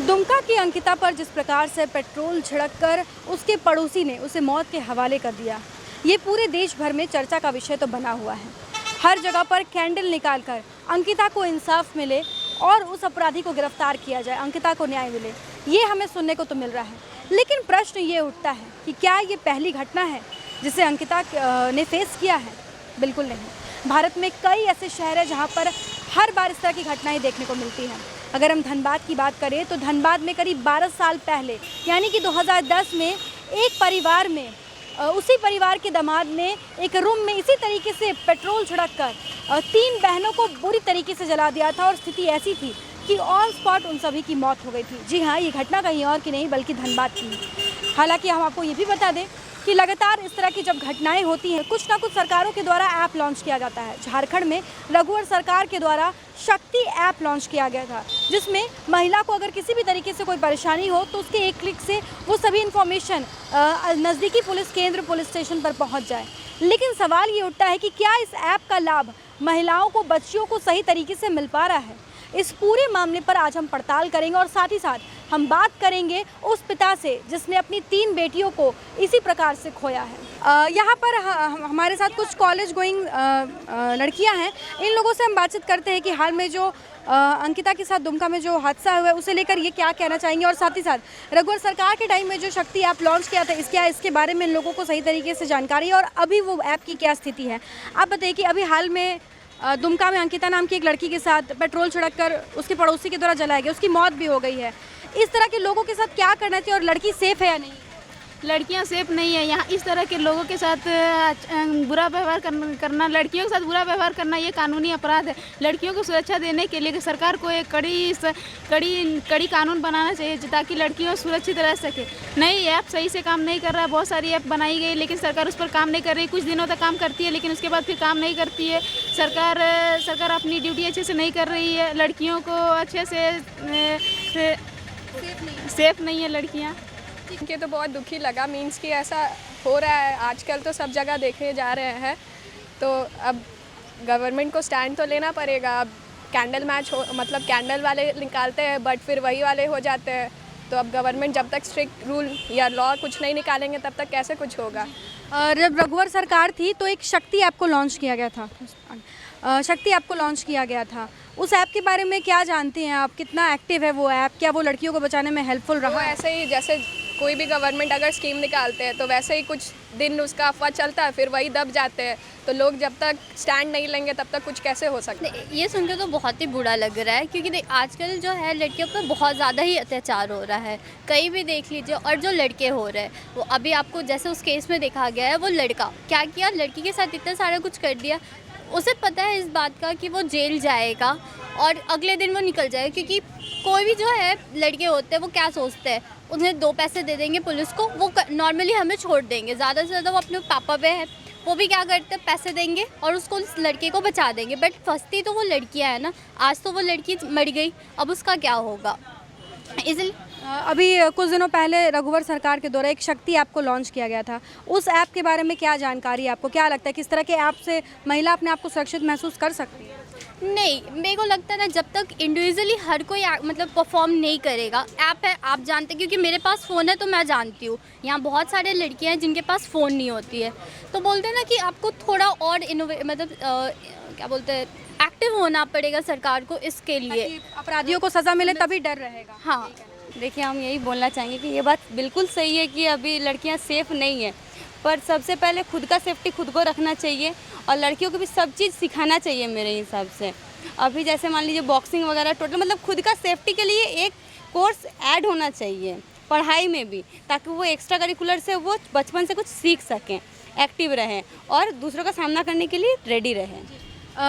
दुमका की अंकिता पर जिस प्रकार से पेट्रोल छिड़ककर उसके पड़ोसी ने उसे मौत के हवाले कर दिया, ये पूरे देश भर में चर्चा का विषय तो बना हुआ है। हर जगह पर कैंडल निकालकर अंकिता को इंसाफ मिले और उस अपराधी को गिरफ्तार किया जाए, अंकिता को न्याय मिले, ये हमें सुनने को तो मिल रहा है। लेकिन प्रश्न ये उठता है कि क्या ये पहली घटना है जिसे अंकिता ने फेस किया है? बिल्कुल नहीं। भारत में कई ऐसे शहर हैं जहाँ पर हर बार इस तरह की घटनाएं देखने को मिलती हैं। अगर हम धनबाद की बात करें तो धनबाद में करीब 12 साल पहले यानी कि 2010 में एक परिवार में उसी परिवार के दामाद ने एक रूम में इसी तरीके से पेट्रोल छिड़ककर 3 बहनों को बुरी तरीके से जला दिया था और स्थिति ऐसी थी कि ऑन स्पॉट उन सभी की मौत हो गई थी। जी हाँ, ये घटना कहीं और की नहीं बल्कि धनबाद की है। हालांकि हम आपको ये भी बता दें कि लगातार इस तरह की जब घटनाएं होती हैं, कुछ ना कुछ सरकारों के द्वारा ऐप लॉन्च किया जाता है। झारखंड में रघुवर सरकार के द्वारा शक्ति ऐप लॉन्च किया गया था, जिसमें महिला को अगर किसी भी तरीके से कोई परेशानी हो तो उसके एक क्लिक से वो सभी इन्फॉर्मेशन नज़दीकी पुलिस केंद्र, पुलिस स्टेशन पर पहुंच जाए। लेकिन सवाल ये उठता है कि क्या इस ऐप का लाभ महिलाओं को, बच्चियों को सही तरीके से मिल पा रहा है? इस पूरे मामले पर आज हम पड़ताल करेंगे और साथ ही साथ हम बात करेंगे उस पिता से जिसने अपनी 3 बेटियों को इसी प्रकार से खोया है। यहाँ पर हमारे साथ कुछ कॉलेज गोइंग लड़कियाँ हैं। इन लोगों से हम बातचीत करते हैं कि हाल में जो अंकिता के साथ दुमका में जो हादसा हुआ है उसे लेकर ये क्या कहना चाहेंगे, और साथ ही साथ रघुवर सरकार के टाइम में जो शक्ति ऐप लॉन्च किया था इसके बारे में इन लोगों को सही तरीके से जानकारी है और अभी वो ऐप की क्या स्थिति है। आप बताइए कि अभी हाल में दुमका में अंकिता नाम की एक लड़की के साथ पेट्रोल छिड़ककर उसके पड़ोसी के द्वारा जलाया गया, उसकी मौत भी हो गई है। इस तरह के लोगों के साथ क्या करना चाहिए और लड़की सेफ है या नहीं? लड़कियां सेफ नहीं है। यहाँ इस तरह के लोगों के साथ बुरा व्यवहार करना, लड़कियों के साथ बुरा व्यवहार करना, ये कानूनी अपराध है। लड़कियों को सुरक्षा देने के लिए सरकार को एक कड़ी कानून बनाना चाहिए ताकि लड़कियों सुरक्षित रह सके। नहीं, ऐप सही से काम नहीं कर रहा है। बहुत सारी ऐप बनाई गई लेकिन सरकार उस पर काम नहीं कर रही। कुछ दिनों तक काम करती है लेकिन उसके बाद फिर काम नहीं करती है। सरकार अपनी ड्यूटी अच्छे से नहीं कर रही है। लड़कियों को अच्छे से सेफ नहीं है लड़कियाँ। के तो बहुत दुखी लगा, मीन्स कि ऐसा हो रहा है आजकल तो सब जगह देखे जा रहे हैं। तो अब गवर्नमेंट को स्टैंड तो लेना पड़ेगा। अब कैंडल मैच हो, मतलब कैंडल वाले निकालते हैं बट फिर वही वाले हो जाते हैं। तो अब गवर्नमेंट जब तक स्ट्रिक्ट रूल या लॉ कुछ नहीं निकालेंगे तब तक कैसे कुछ होगा। जब रघुवर सरकार थी तो एक शक्ति ऐप को लॉन्च किया गया था। शक्ति ऐप को लॉन्च किया गया था। उस ऐप के बारे में क्या जानते हैं आप? कितना एक्टिव है वो ऐप? क्या वो लड़कियों को बचाने में हेल्पफुल रहा? ऐसे ही जैसे कोई भी गवर्नमेंट अगर स्कीम निकालते हैं तो वैसे ही कुछ दिन उसका अफवाह चलता है, फिर वही दब जाते हैं। तो लोग जब तक स्टैंड नहीं लेंगे तब तक कुछ कैसे हो सकता है? ये सुनकर तो बहुत ही बुरा लग रहा है क्योंकि आजकल जो है लड़कियों पर बहुत ज़्यादा ही अत्याचार हो रहा है। कहीं भी देख लीजिए, और जो लड़के हो रहे हैं वो अभी आपको जैसे उस केस में देखा गया है, वो लड़का क्या किया, लड़की के साथ इतना सारा कुछ कर दिया। उसे पता है इस बात का कि वो जेल जाएगा और अगले दिन वो निकल जाएगा, क्योंकि कोई भी जो है लड़के होते हैं वो क्या सोचते हैं, उन्हें 2 पैसे दे देंगे पुलिस को, वो नॉर्मली हमें छोड़ देंगे। ज़्यादा से ज़्यादा वो अपने पापा पे है, वो भी क्या करते हैं, पैसे देंगे और उसको उस लड़के को बचा देंगे। बट फंसती तो वो लड़कियां है ना। आज तो वो लड़की मर गई, अब उसका क्या होगा? इसलिए अभी कुछ दिनों पहले रघुवर सरकार के द्वारा एक शक्ति ऐप को लॉन्च किया गया था। उस ऐप के बारे में क्या जानकारी है आपको? क्या लगता है किस तरह के ऐप से महिला अपने आप को सुरक्षित महसूस कर सकती है? नहीं, मेरे को लगता है ना, जब तक इंडिविजुअली हर कोई मतलब परफॉर्म नहीं करेगा। ऐप है, आप जानते हैं, क्योंकि मेरे पास फ़ोन है तो मैं जानती हूँ। यहाँ बहुत सारे लड़कियाँ हैं जिनके पास फ़ोन नहीं होती है, तो बोलते हैं ना कि आपको थोड़ा और मतलब क्या बोलते हैं, एक्टिव होना पड़ेगा सरकार को इसके लिए। अपराधियों को सज़ा मिले तभी डर रहेगा। हाँ, देखिए, हम यही बोलना चाहेंगे कि ये बात बिल्कुल सही है कि अभी लड़कियां सेफ़ नहीं है, पर सबसे पहले खुद का सेफ्टी खुद को रखना चाहिए और लड़कियों को भी सब चीज़ सिखाना चाहिए मेरे हिसाब से। अभी जैसे मान लीजिए बॉक्सिंग वगैरह, टोटल मतलब खुद का सेफ्टी के लिए एक कोर्स ऐड होना चाहिए पढ़ाई में भी, ताकि वो एक्स्ट्रा करिकुलर से वो बचपन से कुछ सीख सकें, एक्टिव रहें और दूसरों का सामना करने के लिए रेडी रहें।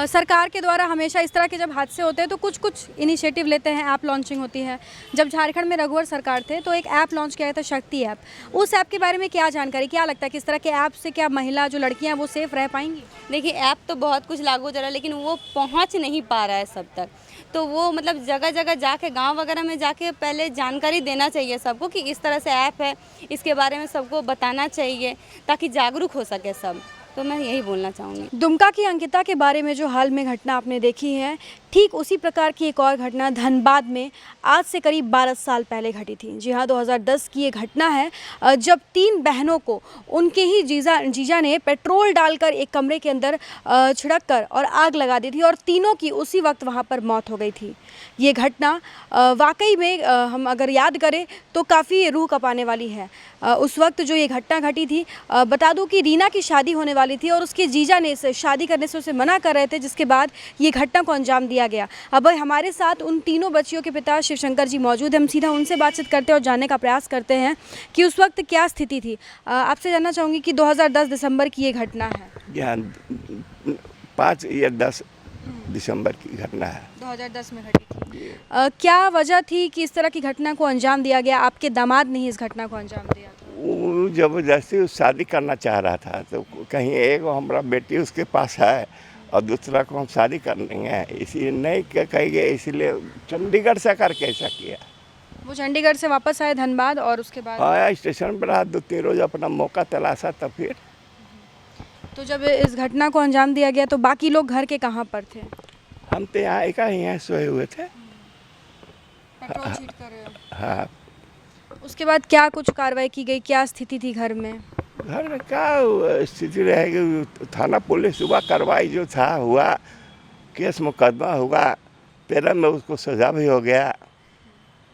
सरकार के द्वारा हमेशा इस तरह के जब हादसे होते हैं तो कुछ इनिशिएटिव लेते हैं, ऐप लॉन्चिंग होती है। जब झारखंड में रघुवर सरकार थे तो एक ऐप लॉन्च किया था, शक्ति ऐप। उस ऐप के बारे में क्या जानकारी, क्या लगता है किस तरह के ऐप से क्या महिला जो लड़कियां वो सेफ रह पाएंगी? देखिए, ऐप तो बहुत कुछ लागू हो जा रहा है लेकिन वो पहुंच नहीं पा रहा है सब तक। तो वो मतलब जगह जगह जाके, गांव वगैरह में जाके पहले जानकारी देना चाहिए सबको कि इस तरह से ऐप है, इसके बारे में सबको बताना चाहिए ताकि जागरूक हो सके सब। तो मैं यही बोलना चाहूँगी। दुमका की अंकिता के बारे में जो हाल में घटना आपने देखी है, ठीक उसी प्रकार की एक और घटना धनबाद में आज से करीब 12 साल पहले घटी थी। जी हाँ, 2010 की ये घटना है जब 3 बहनों को उनके ही जीजा ने पेट्रोल डालकर एक कमरे के अंदर छिड़क कर और आग लगा दी थी और तीनों की उसी वक्त वहाँ पर मौत हो गई थी। ये घटना वाकई में हम अगर याद करें तो काफ़ी रूह कँपाने वाली है। उस वक्त जो ये घटना घटी थी, बता दूं कि रीना की शादी होने वाली थी और उसके जीजा ने इसे शादी करने से उसे मना कर रहे थे, जिसके बाद ये घटना को अंजाम दिया गया। अब हमारे साथ उन तीनों बच्चियों के पिता शिवशंकर जी मौजूद हैं। हम सीधा उनसे बातचीत करते हैं और जानने का प्रयास करते हैं कि उस वक्त क्या स्थिति थी। आपसे जानना चाहूँगी कि 2010 दिसंबर की ये घटना है। यहाँ 5 या 10 दिसंबर की घटना है। 2010 में घटी थी। क्या वजह थी कि इस तरह की घटना को अंजाम दिया गया? आपके दामाद ने ही इस घटना को अंजाम दिया? वो ज़बरदस्ती शादी करना चाह रहा था, तो कहीं एक हमारा बेटी उसके पास है और दूसरा को हम शादी करनी इसी नहीं कही गए, इसीलिए चंडीगढ़ से करके ऐसा किया। वो चंडीगढ़ से वापस आए धनबाद और उसके बाद आया स्टेशन पर रहा 2-3 रोज, अपना मौका तलाशा। तब फिर तो जब इस घटना को अंजाम दिया गया तो बाकी लोग घर के कहाँ पर थे? हम तो यहाँ एक ही यहाँ सोए हुए थे। पेट्रोल छींट कर। हाँ, उसके बाद क्या कुछ कार्रवाई की गई? क्या स्थिति थी घर में? घर में क्या स्थिति रहेगी? थाना पुलिस सुबह कार्रवाई जो था हुआ, केस मुकदमा हुआ, 13 में उसको सजा भी हो गया।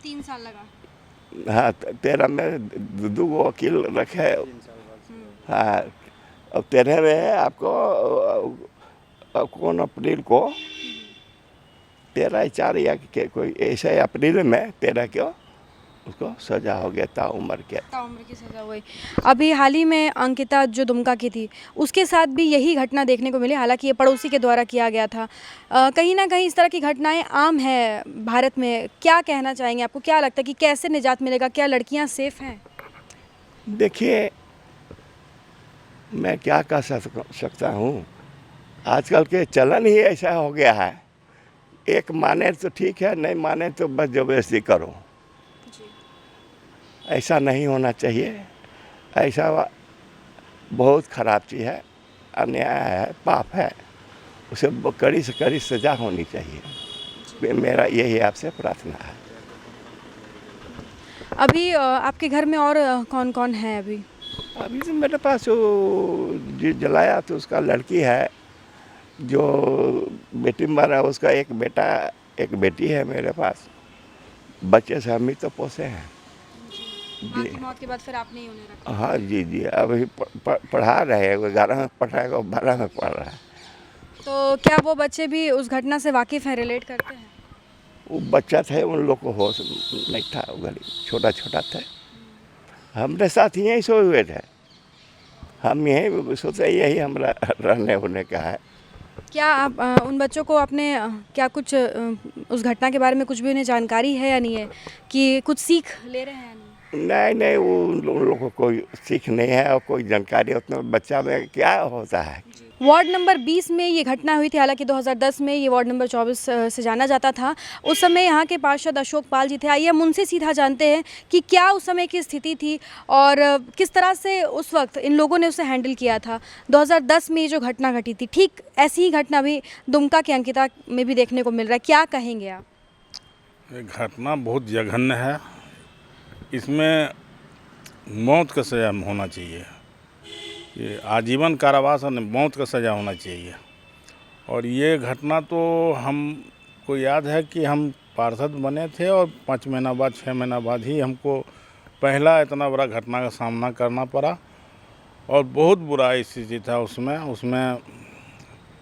3 साल लगा। हाँ, 13 में 2 वकील रखे। हाँ, अब 13 में आपको कौन अप्रैल को 13/4 या कोई ऐसे अप्रैल में 13 को उसको सजा हो गया, ताउम्र की सजा हुई। अभी हाल ही में अंकिता जो दुमका की थी उसके साथ भी यही घटना देखने को मिली, हालांकि ये पड़ोसी के द्वारा किया गया था। कहीं ना कहीं इस तरह की घटनाएं आम है भारत में। क्या कहना चाहेंगे? आपको क्या लगता है कि कैसे निजात मिलेगा? क्या लड़कियां सेफ हैं? देखिए, मैं क्या कह सकता हूँ, आजकल के चलन ही ऐसा हो गया है। एक माने तो ठीक है, नहीं माने तो बस जबरदस्ती करो। ऐसा नहीं होना चाहिए। ऐसा बहुत ख़राब चीज़ है, अन्याय है, पाप है। उसे कड़ी से कड़ी सज़ा होनी चाहिए। मेरा यही आपसे प्रार्थना है। अभी आपके घर में और कौन कौन है? अभी तो मेरे पास जो जलाया तो उसका लड़की है, जो बेटी मारा उसका एक बेटा एक बेटी है मेरे पास। बच्चे से हम ही तो पोसे हैं। जी, मौत के बाद फिर आपने ही उन्हें रखा? हाँ जी, अभी पढ़ा रहे हैं, 11 में पढ़ रहा है और 12 में पढ़ रहा है। तो क्या वो बच्चे भी उस घटना से वाकिफ़ हैं, रिलेट करते हैं? वो बच्चा थे, उन लोग को होश नहीं था, छोटा थे। हमारे साथ यहीं सोए हुए थे। हम यहीं सोचे यही हमारा रहने होने का है। क्या आप उन बच्चों को आपने क्या कुछ उस घटना के बारे में कुछ भी उन्हें जानकारी है या नहीं है कि कुछ सीख ले रहे हैं? नहीं, वो उन लोगों को कोई सीख नहीं है और कोई जानकारी उतना बच्चा में क्या होता है। वार्ड नंबर 20 में ये घटना हुई थी। हालांकि 2010 में ये वार्ड नंबर 24 से जाना जाता था। उस समय यहाँ के पार्षद अशोक पाल जी थे। आइए हम उनसे सीधा जानते हैं कि क्या उस समय की स्थिति थी और किस तरह से उस वक्त इन लोगों ने उसे हैंडल किया था। 2010 में ये जो घटना घटी थी, ठीक ऐसी ही घटना भी दुमका के अंकिता में भी देखने को मिल रहा है। क्या कहेंगे आप? ये घटना बहुत जघन्य है। इसमें मौत का सज़ा होना चाहिए। ये आजीवन कारावास और मौत का सज़ा होना चाहिए। और ये घटना तो हमको याद है कि हम पार्षद बने थे और 5 महीना बाद 6 महीना बाद ही हमको पहला इतना बड़ा घटना का सामना करना पड़ा और बहुत बुरा स्थिति था उसमें।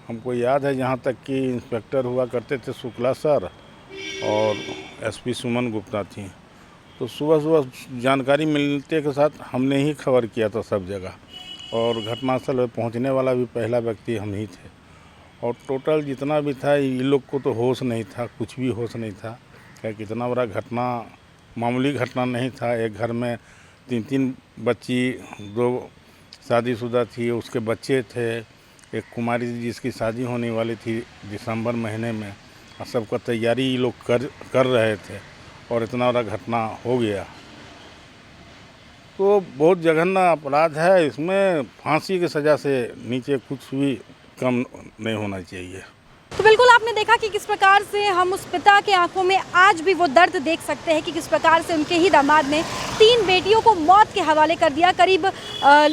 हमको याद है, जहाँ तक कि इंस्पेक्टर हुआ करते थे शुक्ला सर और एसपी सुमन गुप्ता थी। तो सुबह जानकारी मिलते के साथ हमने ही खबर किया था सब जगह, और घटनास्थल पर पहुंचने वाला भी पहला व्यक्ति हम ही थे। और टोटल जितना भी था, ये लोग को तो होश नहीं था, कुछ भी होश नहीं था। क्या कितना बड़ा घटना, मामूली घटना नहीं था। एक घर में 3 बच्ची, 2 शादीशुदा थी, उसके बच्चे थे, एक कुमारी जिसकी शादी होने वाली थी दिसंबर महीने में, और सबका तैयारी ये लोग कर रहे थे और इतना बड़ा घटना हो गया। तो बहुत जघन्य अपराध है। इसमें फांसी की सज़ा से नीचे कुछ भी कम नहीं होना चाहिए। तो बिल्कुल आपने देखा कि किस प्रकार से हम उस पिता के आंखों में आज भी वो दर्द देख सकते हैं कि किस प्रकार से उनके ही दामाद ने 3 बेटियों को मौत के हवाले कर दिया। करीब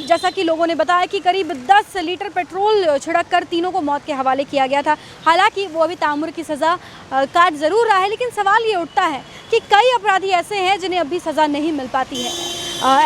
जैसा कि लोगों ने बताया कि करीब 10 लीटर पेट्रोल छिड़क कर तीनों को मौत के हवाले किया गया था। हालांकि वो अभी तामुर की सज़ा काट ज़रूर रहा है, लेकिन सवाल ये उठता है कि कई अपराधी ऐसे हैं जिन्हें अभी सज़ा नहीं मिल पाती है।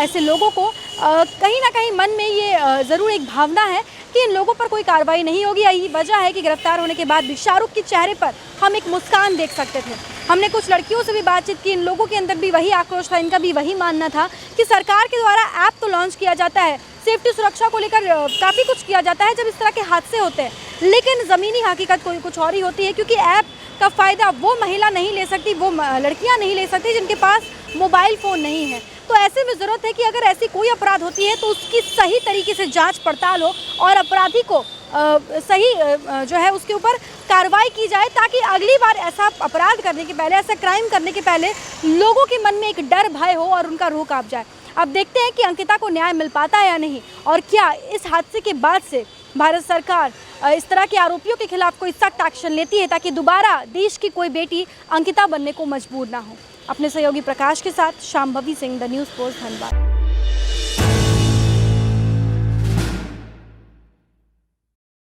ऐसे लोगों को कहीं ना कहीं मन में ये ज़रूर एक भावना है कि इन लोगों पर कोई कार्रवाई नहीं होगी। यही वजह है कि गिरफ्तार होने के बाद भी शाहरुख के चेहरे पर हम एक मुस्कान देख सकते थे। हमने कुछ लड़कियों से भी बातचीत की, इन लोगों के अंदर भी वही आक्रोश था, इनका भी वही मानना था कि सरकार के द्वारा ऐप तो लॉन्च किया जाता है, सेफ्टी सुरक्षा को लेकर काफ़ी कुछ किया जाता है जब इस तरह के हादसे होते हैं, लेकिन ज़मीनी हकीकत कोई कुछ और ही होती है, क्योंकि ऐप का फ़ायदा वो महिला नहीं ले सकती, वो लड़कियाँ नहीं ले सकती जिनके पास मोबाइल फ़ोन नहीं है। तो ऐसे में ज़रूरत है कि अगर ऐसी कोई अपराध होती है तो उसकी सही तरीके से जांच पड़ताल हो और अपराधी को सही जो है उसके ऊपर कार्रवाई की जाए, ताकि अगली बार ऐसा अपराध करने के पहले, ऐसा क्राइम करने के पहले लोगों के मन में एक डर भय हो और उनका रूह कांप जाए। अब देखते हैं कि अंकिता को न्याय मिल पाता है या नहीं, और क्या इस हादसे के बाद से भारत सरकार इस तरह के आरोपियों के खिलाफ कोई सख्त एक्शन लेती है ताकि दोबारा देश की कोई बेटी अंकिता बनने को मजबूर ना हो। अपने सहयोगी प्रकाश के साथ Shambhavi Singh, the news post, Dhanbad.